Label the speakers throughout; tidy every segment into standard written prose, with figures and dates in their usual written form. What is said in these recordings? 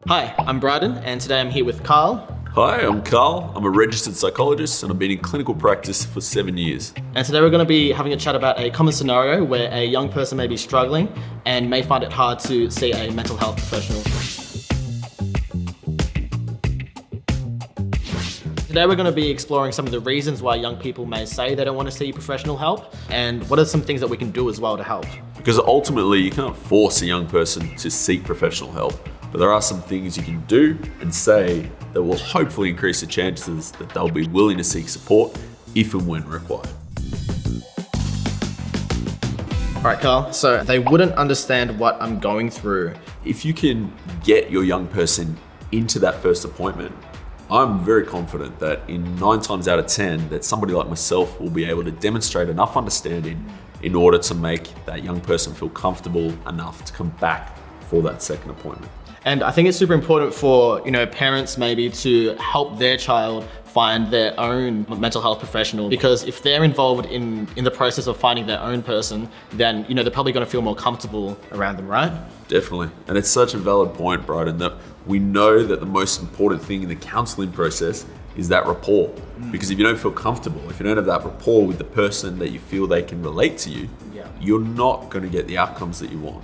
Speaker 1: Hi, I'm Bryden, and today I'm here with Carl.
Speaker 2: Hi, I'm Carl. I'm a registered psychologist and I've been in clinical practice for 7 years.
Speaker 1: And today we're going to be having a chat about a common scenario where a young person may be struggling and may find it hard to see a mental health professional. Today we're going to be exploring some of the reasons why young people may say they don't want to see professional help, and what are some things that we can do as well to help.
Speaker 2: Because ultimately you can't force a young person to seek professional help, but there are some things you can do and say that will hopefully increase the chances that they'll be willing to seek support if and when required.
Speaker 1: All right, Carl, so they wouldn't understand what I'm going through.
Speaker 2: If you can get your young person into that first appointment, I'm very confident that in 9 times out of 10 that somebody like myself will be able to demonstrate enough understanding in order to make that young person feel comfortable enough to come back for that second appointment.
Speaker 1: And I think it's super important for, parents maybe to help their child find their own mental health professional, because if they're involved in the process of finding their own person, then, they're probably going to feel more comfortable around them, right?
Speaker 2: Definitely. And it's such a valid point, Bryden, that we know that the most important thing in the counseling process is that rapport. Because if you don't feel comfortable, if you don't have that rapport with the person that you feel they can relate to you, you're not going to get the outcomes that you want.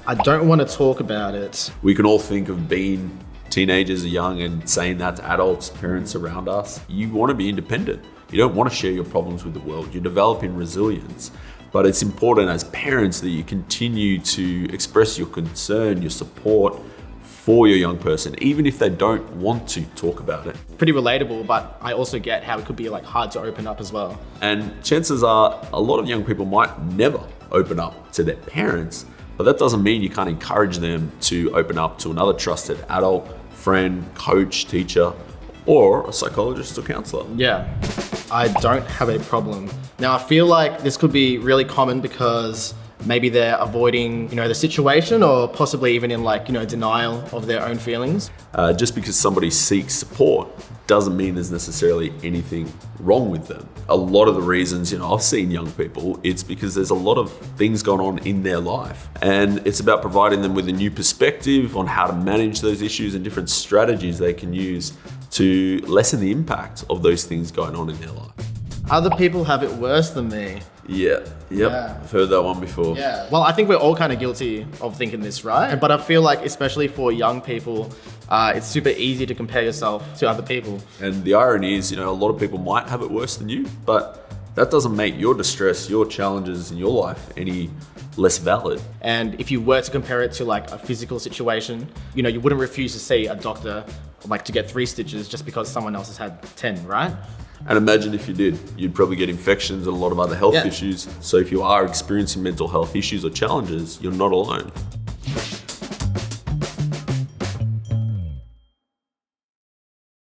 Speaker 1: I don't want to talk about it.
Speaker 2: We can all think of being teenagers or young and saying that to adults, parents around us. You want to be independent. You don't want to share your problems with the world. You're developing resilience. But it's important as parents that you continue to express your concern, your support for your young person, even if they don't want to talk about it.
Speaker 1: Pretty relatable, but I also get how it could be hard to open up as well.
Speaker 2: And chances are a lot of young people might never open up to their parents, but that doesn't mean you can't encourage them to open up to another trusted adult, friend, coach, teacher, or a psychologist or counsellor.
Speaker 1: Yeah, I don't have a problem. Now, I feel like this could be really common because maybe they're avoiding, the situation, or possibly even in denial of their own feelings.
Speaker 2: Just because somebody seeks support doesn't mean there's necessarily anything wrong with them. A lot of the reasons, I've seen young people, it's because there's a lot of things going on in their life. And it's about providing them with a new perspective on how to manage those issues and different strategies they can use to lessen the impact of those things going on in their life.
Speaker 1: Other people have it worse than me.
Speaker 2: Yeah. I've heard that one before.
Speaker 1: Yeah. Well, I think we're all kind of guilty of thinking this, right? But I feel like, especially for young people, it's super easy to compare yourself to other people.
Speaker 2: And the irony is, a lot of people might have it worse than you, but that doesn't make your distress, your challenges in your life any less valid.
Speaker 1: And if you were to compare it to a physical situation, you wouldn't refuse to see a doctor to get 3 stitches just because someone else has had 10, right?
Speaker 2: And imagine if you did, you'd probably get infections and a lot of other health issues. So if you are experiencing mental health issues or challenges, you're not alone.